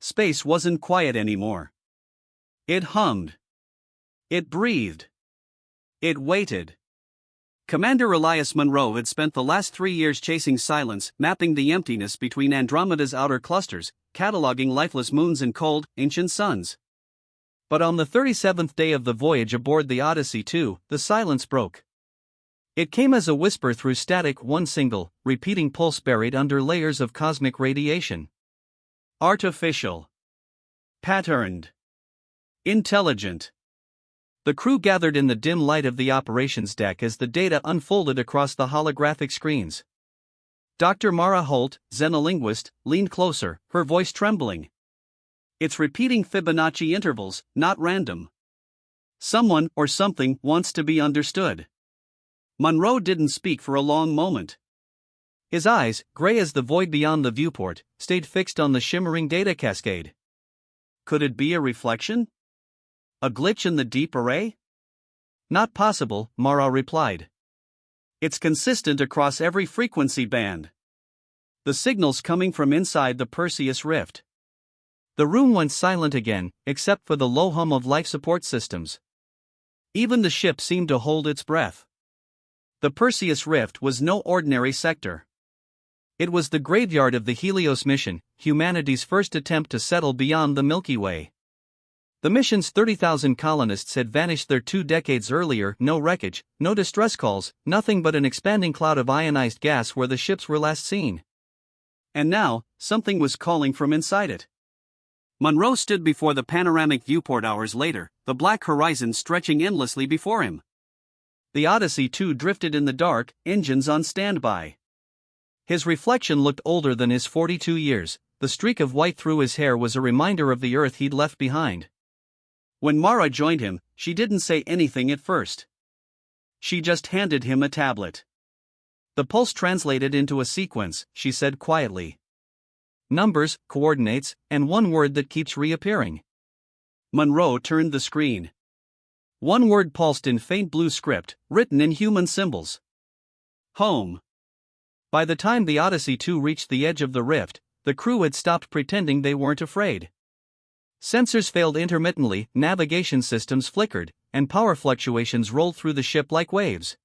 space wasn't quiet anymore. It hummed. It breathed. It waited. Commander Elias Munro had spent the last 3 years chasing silence, mapping the emptiness between Andromeda's outer clusters, cataloging lifeless moons and cold, ancient suns. But on the 37th day of the voyage aboard the Odyssey II, the silence broke. It came as a whisper through static, one single, repeating pulse buried under layers of cosmic radiation. Artificial. Patterned. Intelligent. The crew gathered in the dim light of the operations deck as the data unfolded across the holographic screens. Dr. Mara Holt, xenolinguist, leaned closer, her voice trembling. It's repeating Fibonacci intervals, not random. Someone or something wants to be understood. Munro didn't speak for a long moment. His eyes, gray as the void beyond the viewport, stayed fixed on the shimmering data cascade. Could it be a reflection? A glitch in the deep array? Not possible, Mara replied. It's consistent across every frequency band. The signal's coming from inside the Perseus rift. The room went silent again, except for the low hum of life support systems. Even the ship seemed to hold its breath. The Perseus rift was no ordinary sector. It was the graveyard of the Helios mission, humanity's first attempt to settle beyond the Milky Way. The mission's 30,000 colonists had vanished there 2 decades earlier, no wreckage, no distress calls, nothing but an expanding cloud of ionized gas where the ships were last seen. And now, something was calling from inside it. Munro stood before the panoramic viewport hours later, the black horizon stretching endlessly before him. The Odyssey II drifted in the dark, engines on standby. His reflection looked older than his 42 years, the streak of white through his hair was a reminder of the Earth he'd left behind. When Mara joined him, she didn't say anything at first. She just handed him a tablet. The pulse translated into a sequence, she said quietly. Numbers, coordinates, and one word that keeps reappearing. Munro turned the screen. One word pulsed in faint blue script, written in human symbols. Home. By the time the Odyssey II reached the edge of the rift, the crew had stopped pretending they weren't afraid. Sensors failed intermittently, navigation systems flickered, and power fluctuations rolled through the ship like waves.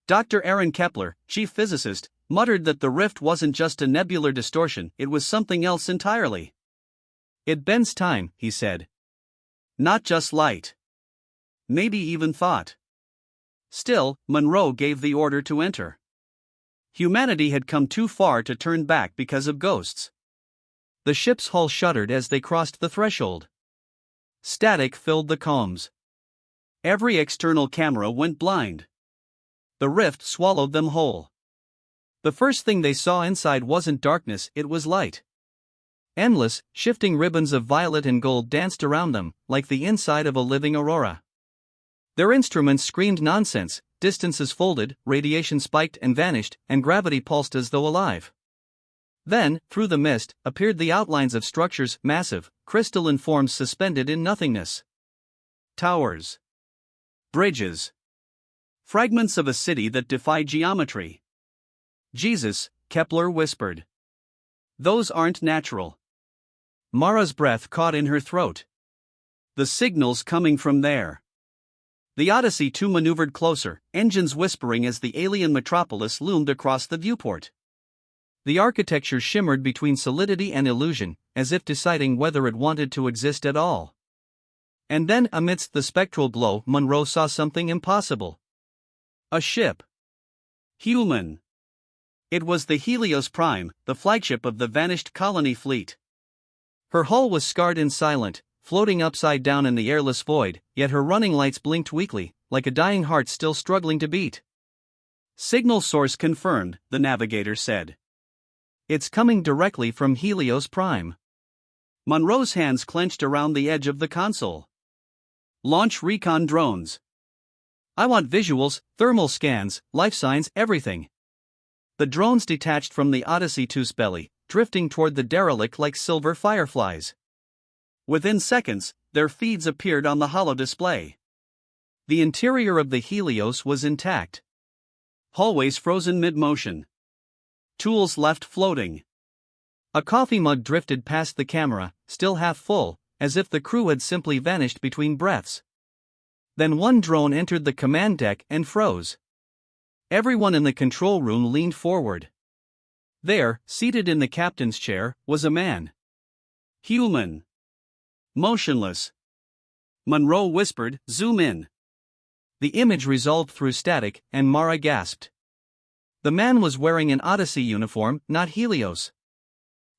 Dr. Aaron Kepler, chief physicist, muttered that the rift wasn't just a nebular distortion, it was something else entirely. It bends time, he said. Not just light. Maybe even thought. Still, Munro gave the order to enter. Humanity had come too far to turn back because of ghosts. The ship's hull shuddered as they crossed the threshold. Static filled the combs. Every external camera went blind. The rift swallowed them whole. The first thing they saw inside wasn't darkness, it was light. Endless, shifting ribbons of violet and gold danced around them, like the inside of a living aurora. Their instruments screamed nonsense, distances folded, radiation spiked and vanished, and gravity pulsed as though alive. Then, through the mist, appeared the outlines of structures, massive, crystalline forms suspended in nothingness. Towers. Bridges. Fragments of a city that defied geometry. Jesus, Kepler whispered. Those aren't natural. Mara's breath caught in her throat. The signal's coming from there. The Odyssey II maneuvered closer, engines whispering as the alien metropolis loomed across the viewport. The architecture shimmered between solidity and illusion, as if deciding whether it wanted to exist at all. And then, amidst the spectral glow, Munro saw something impossible. A ship. Human. It was the Helios Prime, the flagship of the vanished colony fleet. Her hull was scarred and silent, floating upside down in the airless void, yet her running lights blinked weakly, like a dying heart still struggling to beat. Signal source confirmed, the navigator said. It's coming directly from Helios Prime. Munro's hands clenched around the edge of the console. Launch recon drones. I want visuals, thermal scans, life signs, everything. The drones detached from the Odyssey II's belly, drifting toward the derelict like silver fireflies. Within seconds, their feeds appeared on the holo display. The interior of the Helios was intact. Hallways frozen mid-motion. Tools left floating. A coffee mug drifted past the camera, still half full, as if the crew had simply vanished between breaths. Then one drone entered the command deck and froze. Everyone in the control room leaned forward. There, seated in the captain's chair, was a man. Human. Motionless. Monroe whispered, "Zoom in." The image resolved through static, and Mara gasped. The man was wearing an Odyssey uniform, not Helios.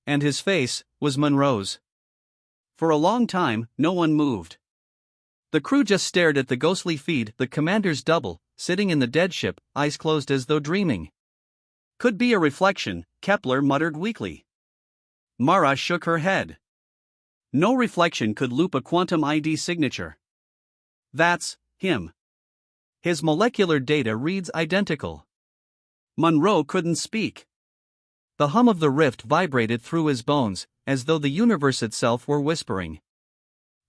And his face was Monroe's. For a long time, no one moved. The crew just stared at the ghostly feed, the commander's double, sitting in the dead ship, eyes closed as though dreaming. "Could be a reflection," Kepler muttered weakly. Mara shook her head. "No reflection could loop a quantum ID signature. That's him. His molecular data reads identical." Monroe couldn't speak. The hum of the rift vibrated through his bones, as though the universe itself were whispering.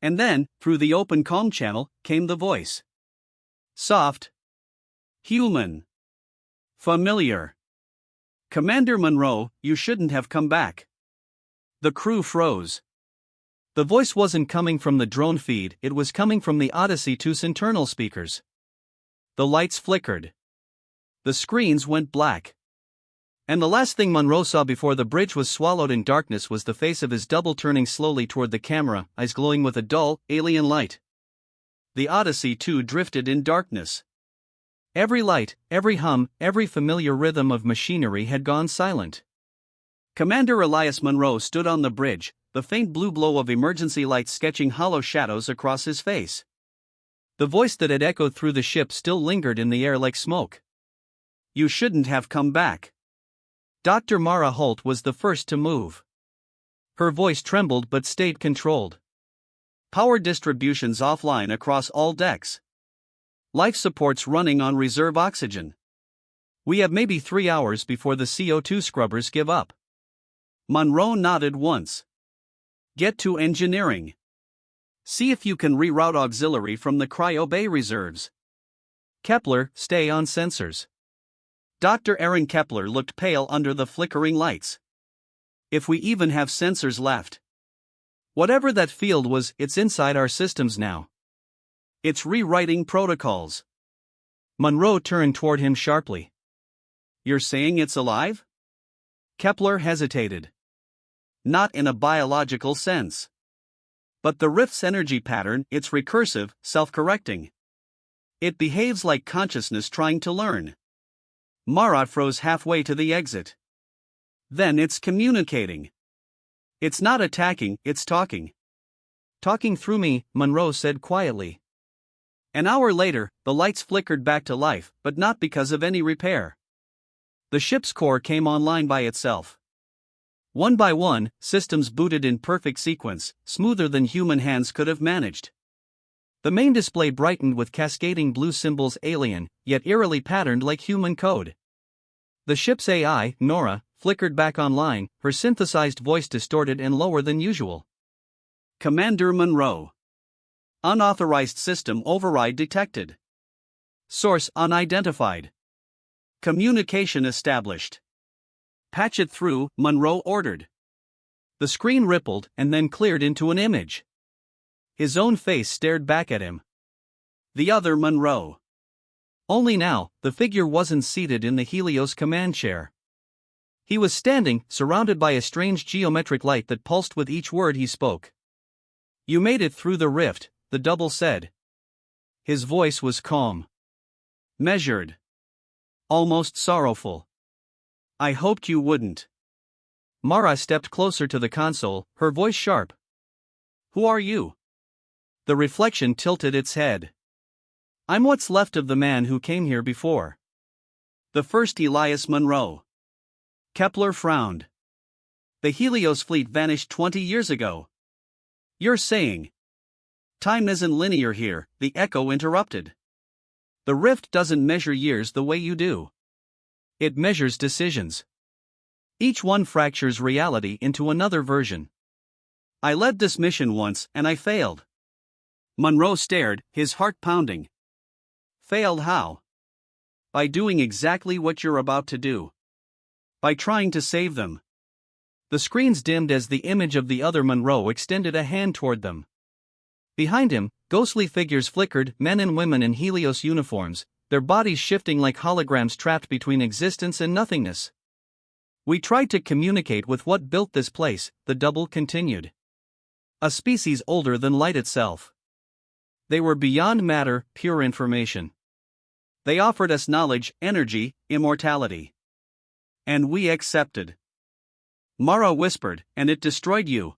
And then, through the open comm channel, came the voice. Soft. Human. Familiar. "Commander Monroe, you shouldn't have come back." The crew froze. The voice wasn't coming from the drone feed, it was coming from the Odyssey 2's internal speakers. The lights flickered. The screens went black. And the last thing Monroe saw before the bridge was swallowed in darkness was the face of his double turning slowly toward the camera, eyes glowing with a dull, alien light. The Odyssey 2 drifted in darkness. Every light, every hum, every familiar rhythm of machinery had gone silent. Commander Elias Monroe stood on the bridge, the faint blue glow of emergency lights sketching hollow shadows across his face. The voice that had echoed through the ship still lingered in the air like smoke. "You shouldn't have come back." Dr. Mara Holt was the first to move. Her voice trembled but stayed controlled. "Power distributions offline across all decks. Life supports running on reserve oxygen. We have maybe 3 hours before the CO2 scrubbers give up." Monroe nodded once. "Get to engineering. See if you can reroute auxiliary from the cryo bay reserves. Kepler, stay on sensors." Dr. Aaron Kepler looked pale under the flickering lights. "If we even have sensors left. Whatever that field was, it's inside our systems now. It's rewriting protocols." Monroe turned toward him sharply. "You're saying it's alive?" Kepler hesitated. "Not in a biological sense. But the rift's energy pattern, it's recursive, self-correcting. It behaves like consciousness trying to learn." Mara froze halfway to the exit. "Then it's communicating. It's not attacking, it's talking." "Talking through me," Monroe said quietly. An hour later, the lights flickered back to life, but not because of any repair. The ship's core came online by itself. One by one, systems booted in perfect sequence, smoother than human hands could have managed. The main display brightened with cascading blue symbols, alien, yet eerily patterned like human code. The ship's AI, Nora, flickered back online, her synthesized voice distorted and lower than usual. "Commander Monroe. Unauthorized system override detected. Source unidentified. Communication established. Patch it through," Monroe ordered. The screen rippled and then cleared into an image. His own face stared back at him. The other Monroe. Only now, the figure wasn't seated in the Helios command chair. He was standing, surrounded by a strange geometric light that pulsed with each word he spoke. "You made it through the rift," the double said. His voice was calm. Measured. Almost sorrowful. "I hoped you wouldn't." Mara stepped closer to the console, her voice sharp. "Who are you?" The reflection tilted its head. "I'm what's left of the man who came here before. The first Elias Monroe." Kepler frowned. "The Helios fleet vanished 20 years ago. You're saying time isn't linear here," the echo interrupted. "The rift doesn't measure years the way you do. It measures decisions. Each one fractures reality into another version. I led this mission once and I failed." Monroe stared, his heart pounding. "Failed how?" "By doing exactly what you're about to do. By trying to save them." The screens dimmed as the image of the other Monroe extended a hand toward them. Behind him, ghostly figures flickered, men and women in Helios uniforms, their bodies shifting like holograms trapped between existence and nothingness. We tried to communicate with what built this place, the double continued. A species older than light itself. They were beyond matter, pure information. They offered us knowledge, energy, immortality. And we accepted. Mara whispered, and it destroyed you.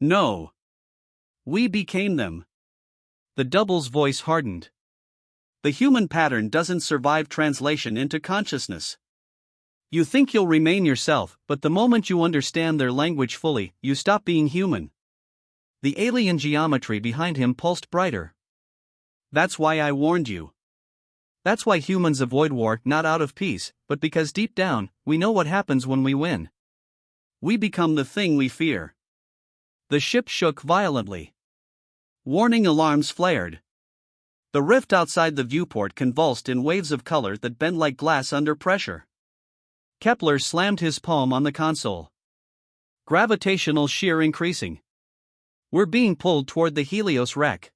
No. We became them. The double's voice hardened. The human pattern doesn't survive translation into consciousness. You think you'll remain yourself, but the moment you understand their language fully, you stop being human. The alien geometry behind him pulsed brighter. That's why I warned you. That's why humans avoid war, not out of peace, but because deep down, we know what happens when we win. We become the thing we fear. The ship shook violently. Warning alarms flared. The rift outside the viewport convulsed in waves of color that bent like glass under pressure. Kepler slammed his palm on the console. Gravitational shear increasing. We're being pulled toward the Helios wreck.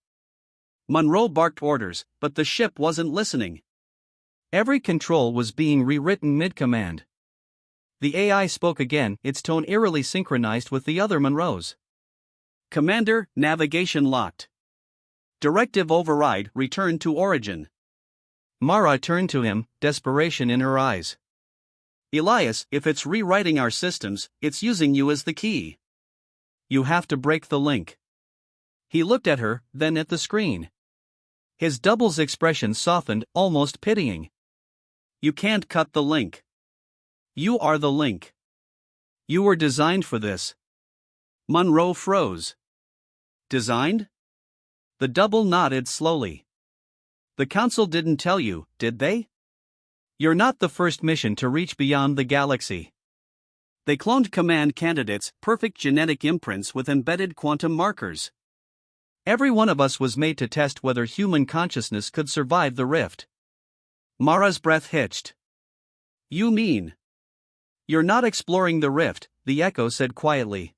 Monroe barked orders, but the ship wasn't listening. Every control was being rewritten mid-command. The AI spoke again, its tone eerily synchronized with the other Monroes. Commander, navigation locked. Directive override, return to origin. Mara turned to him, desperation in her eyes. Elias, if it's rewriting our systems, it's using you as the key. You have to break the link. He looked at her, then at the screen. His double's expression softened, almost pitying. You can't cut the link. You are the link. You were designed for this. Monroe froze. Designed? The double nodded slowly. The council didn't tell you, did they? You're not the first mission to reach beyond the galaxy. They cloned command candidates, perfect genetic imprints with embedded quantum markers. Every one of us was made to test whether human consciousness could survive the rift. Mara's breath hitched. You mean? You're not exploring the rift, the echo said quietly.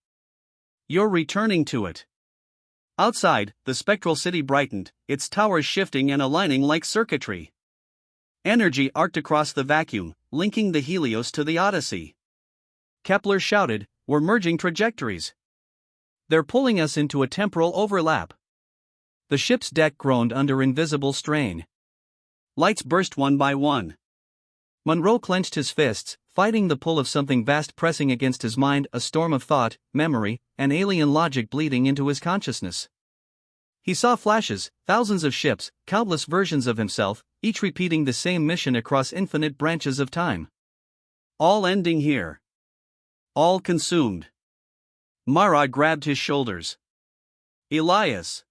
You're returning to it. Outside, the spectral city brightened, its towers shifting and aligning like circuitry. Energy arced across the vacuum, linking the Helios to the Odyssey. Kepler shouted, we're merging trajectories. They're pulling us into a temporal overlap. The ship's deck groaned under invisible strain. Lights burst one by one. Monroe clenched his fists, fighting the pull of something vast pressing against his mind, a storm of thought, memory, and alien logic bleeding into his consciousness. He saw flashes, thousands of ships, countless versions of himself, each repeating the same mission across infinite branches of time. All ending here. All consumed. Mara grabbed his shoulders. Elias.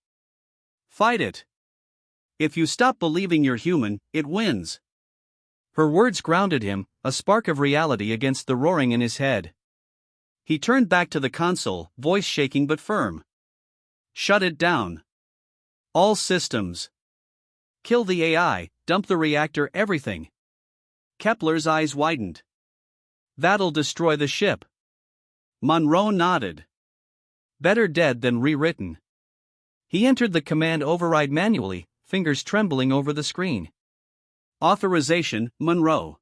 Fight it. If you stop believing you're human, it wins. Her words grounded him, a spark of reality against the roaring in his head. He turned back to the console, voice shaking but firm. Shut it down. All systems. Kill the AI, dump the reactor, everything. Kepler's eyes widened. That'll destroy the ship. Monroe nodded. Better dead than rewritten. He entered the command override manually, fingers trembling over the screen. Authorization, Monroe.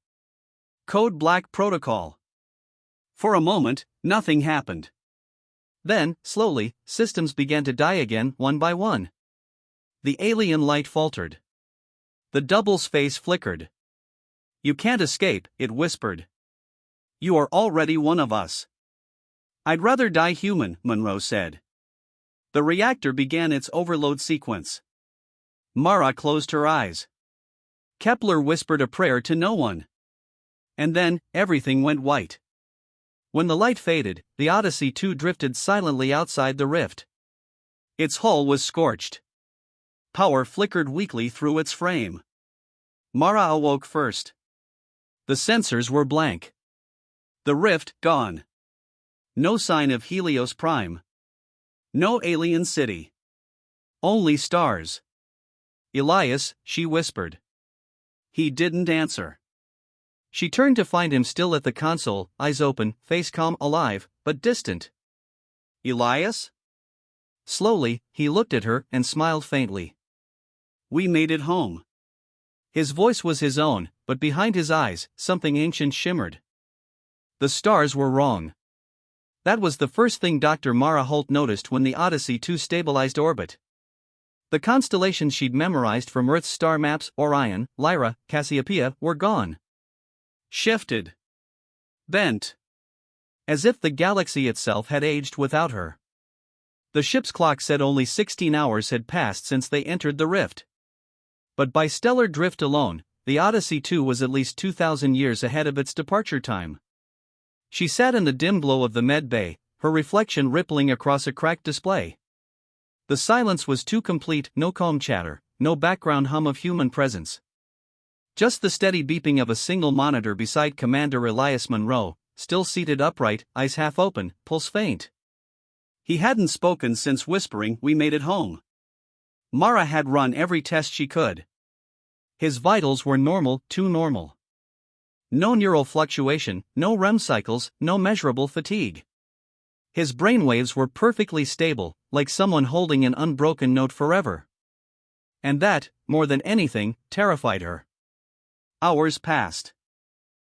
Code Black Protocol. For a moment, nothing happened. Then, slowly, systems began to die again, one by one. The alien light faltered. The double's face flickered. You can't escape, it whispered. You are already one of us. I'd rather die human, Monroe said. The reactor began its overload sequence. Mara closed her eyes. Kepler whispered a prayer to no one. And then, everything went white. When the light faded, the Odyssey 2 drifted silently outside the rift. Its hull was scorched. Power flickered weakly through its frame. Mara awoke first. The sensors were blank. The rift gone. No sign of Helios Prime. No alien city. Only stars. Elias, she whispered. He didn't answer. She turned to find him still at the console, eyes open, face calm, alive, but distant. Elias? Slowly, he looked at her and smiled faintly. We made it home. His voice was his own, but behind his eyes, something ancient shimmered. The stars were wrong. That was the first thing Dr. Mara Holt noticed when the Odyssey 2 stabilized orbit. The constellations she'd memorized from Earth's star maps, Orion, Lyra, Cassiopeia, were gone. Shifted. Bent. As if the galaxy itself had aged without her. The ship's clock said only 16 hours had passed since they entered the rift. But by stellar drift alone, the Odyssey 2 was at least 2,000 years ahead of its departure time. She sat in the dim glow of the med bay, her reflection rippling across a cracked display. The silence was too complete, no calm chatter, no background hum of human presence. Just the steady beeping of a single monitor beside Commander Elias Monroe, still seated upright, eyes half open, pulse faint. He hadn't spoken since whispering, "We made it home." Mara had run every test she could. His vitals were normal, too normal. No neural fluctuation, no REM cycles, no measurable fatigue. His brainwaves were perfectly stable, like someone holding an unbroken note forever. And that, more than anything, terrified her. Hours passed.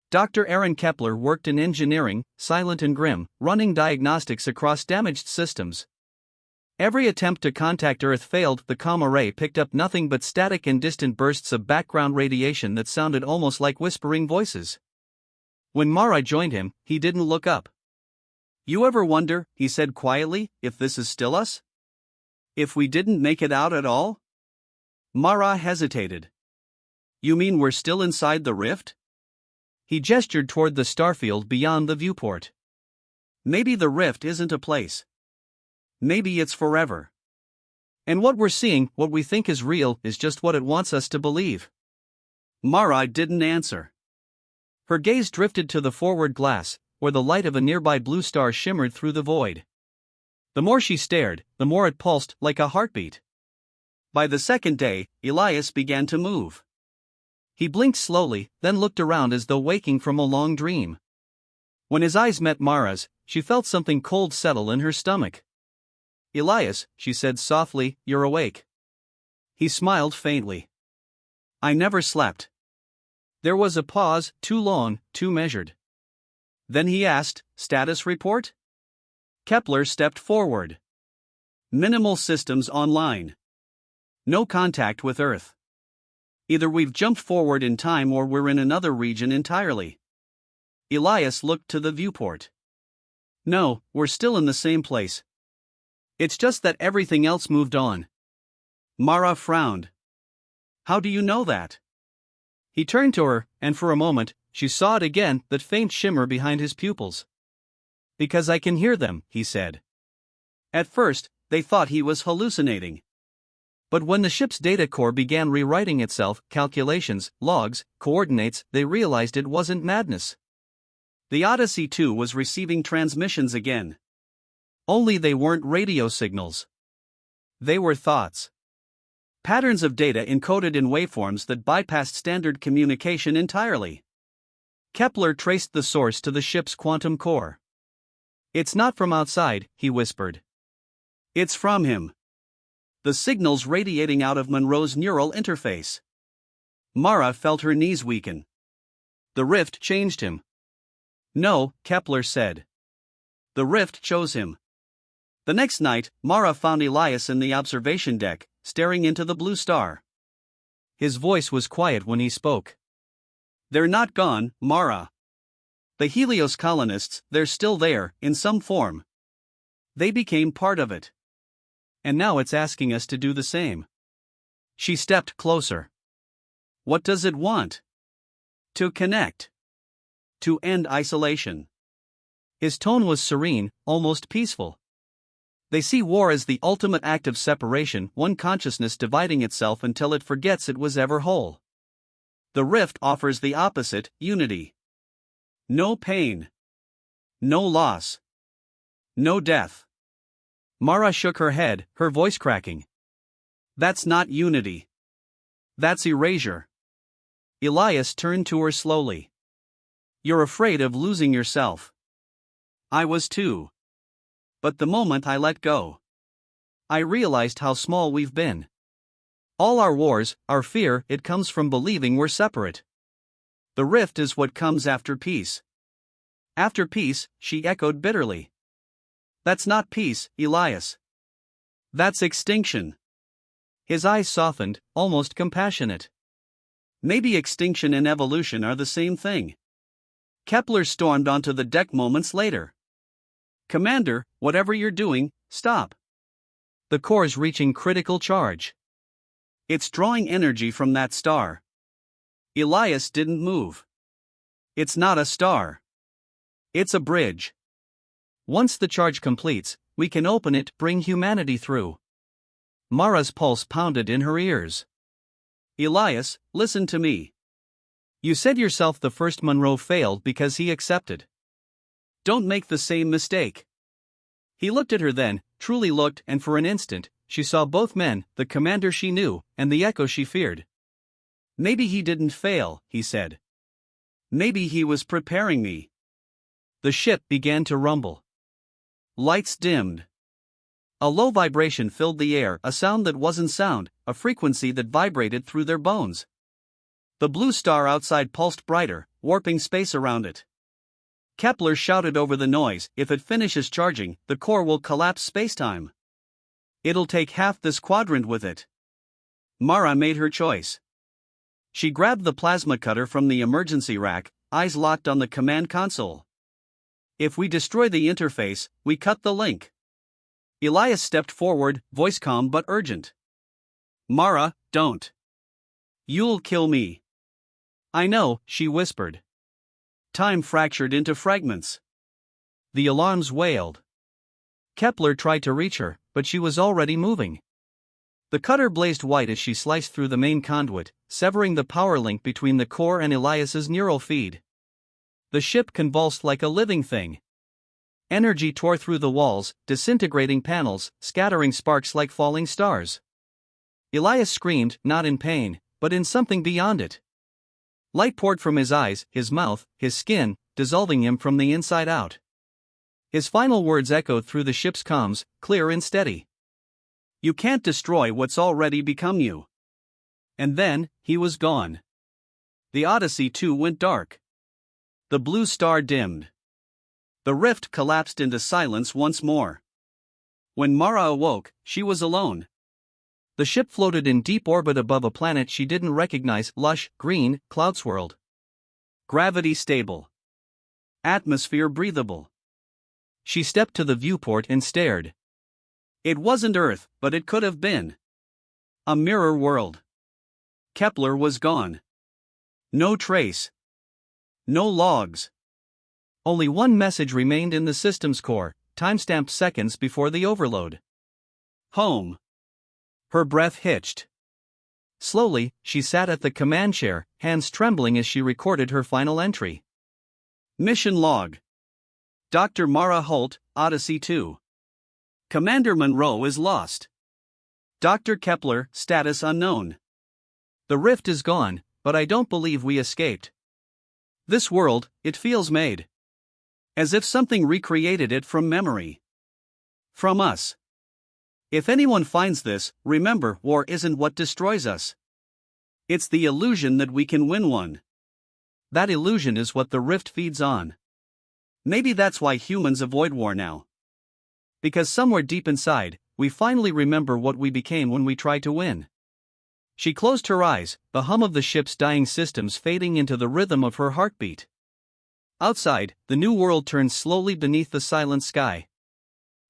Dr. Aaron Kepler worked in engineering, silent and grim, running diagnostics across damaged systems. Every attempt to contact Earth failed. The comm array picked up nothing but static and distant bursts of background radiation that sounded almost like whispering voices. When Mara joined him, he didn't look up. "You ever wonder," he said quietly, "if this is still us? If we didn't make it out at all?" Mara hesitated. "You mean we're still inside the rift?" He gestured toward the starfield beyond the viewport. "Maybe the rift isn't a place. Maybe it's forever. And what we're seeing, what we think is real, is just what it wants us to believe." Mara didn't answer. Her gaze drifted to the forward glass, where the light of a nearby blue star shimmered through the void. The more she stared, the more it pulsed, like a heartbeat. By the second day, Elias began to move. He blinked slowly, then looked around as though waking from a long dream. When his eyes met Mara's, she felt something cold settle in her stomach. "Elias," she said softly, "you're awake." He smiled faintly. "I never slept." There was a pause, too long, too measured. Then he asked, "Status report?" Kepler stepped forward. "Minimal systems online. No contact with Earth. Either we've jumped forward in time or we're in another region entirely." Elias looked to the viewport. "No, we're still in the same place. It's just that everything else moved on." Mara frowned. "How do you know that?" He turned to her, and for a moment, she saw it again, that faint shimmer behind his pupils. "Because I can hear them," he said. At first, they thought he was hallucinating. But when the ship's data core began rewriting itself, calculations, logs, coordinates, they realized it wasn't madness. The Odyssey 2 was receiving transmissions again. Only they weren't radio signals. They were thoughts. Patterns of data encoded in waveforms that bypassed standard communication entirely. Kepler traced the source to the ship's quantum core. "It's not from outside," he whispered. "It's from him. The signals radiating out of Monroe's neural interface." Mara felt her knees weaken. The rift changed him. "No," Kepler said. "The rift chose him." The next night, Mara found Elias in the observation deck, staring into the blue star. His voice was quiet when he spoke. "They're not gone, Mara. The Helios colonists, they're still there, in some form. They became part of it. And now it's asking us to do the same." She stepped closer. "What does it want?" "To connect. To end isolation." His tone was serene, almost peaceful. "They see war as the ultimate act of separation, one consciousness dividing itself until it forgets it was ever whole. The rift offers the opposite, unity. No pain. No loss. No death." Mara shook her head, her voice cracking. "That's not unity. That's erasure." Elias turned to her slowly. You're afraid of losing yourself. I was too. But the moment I let go, I realized how small we've been. All our wars, our fear, it comes from believing we're separate. The rift is what comes after peace. After peace, she echoed bitterly. That's not peace, Elias. That's extinction. His eyes softened, almost compassionate. Maybe extinction and evolution are the same thing. Kepler stormed onto the deck moments later. Commander, whatever you're doing, stop. The core's reaching critical charge. It's drawing energy from that star. Elias didn't move. It's not a star. It's a bridge. Once the charge completes, we can open it, bring humanity through. Mara's pulse pounded in her ears. Elias, listen to me. You said yourself the first Monroe failed because he accepted. Don't make the same mistake. He looked at her then, truly looked, and for an instant, she saw both men, the commander she knew, and the echo she feared. Maybe he didn't fail, he said. Maybe he was preparing me. The ship began to rumble. Lights dimmed. A low vibration filled the air, a sound that wasn't sound, a frequency that vibrated through their bones. The blue star outside pulsed brighter, warping space around it. Kepler shouted over the noise, if it finishes charging, the core will collapse spacetime. It'll take half this quadrant with it. Mara made her choice. She grabbed the plasma cutter from the emergency rack, eyes locked on the command console. If we destroy the interface, we cut the link. Elias stepped forward, voice calm but urgent. Mara, don't. You'll kill me. I know, she whispered. Time fractured into fragments. The alarms wailed. Kepler tried to reach her, but she was already moving. The cutter blazed white as she sliced through the main conduit, severing the power link between the core and Elias's neural feed. The ship convulsed like a living thing. Energy tore through the walls, disintegrating panels, scattering sparks like falling stars. Elias screamed, not in pain, but in something beyond it. Light poured from his eyes, his mouth, his skin, dissolving him from the inside out. His final words echoed through the ship's comms, clear and steady. You can't destroy what's already become you. And then, he was gone. The Odyssey too went dark. The blue star dimmed. The rift collapsed into silence once more. When Mara awoke, she was alone. The ship floated in deep orbit above a planet she didn't recognize, lush, green, cloud-swirled. Gravity stable. Atmosphere breathable. She stepped to the viewport and stared. It wasn't Earth, but it could have been. A mirror world. Kepler was gone. No trace. No logs. Only one message remained in the system's core, timestamped seconds before the overload. Home. Her breath hitched. Slowly, she sat at the command chair, hands trembling as she recorded her final entry. Mission log. Dr. Mara Holt, Odyssey 2. Commander Monroe is lost. Dr. Kepler, status unknown. The rift is gone, but I don't believe we escaped. This world, it feels made. As if something recreated it from memory. From us. If anyone finds this, remember, war isn't what destroys us. It's the illusion that we can win one. That illusion is what the rift feeds on. Maybe that's why humans avoid war now. Because somewhere deep inside, we finally remember what we became when we tried to win. She closed her eyes, the hum of the ship's dying systems fading into the rhythm of her heartbeat. Outside, the new world turned slowly beneath the silent sky.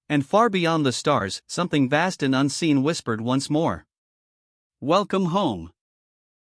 And far beyond the stars, something vast and unseen whispered once more. Welcome home.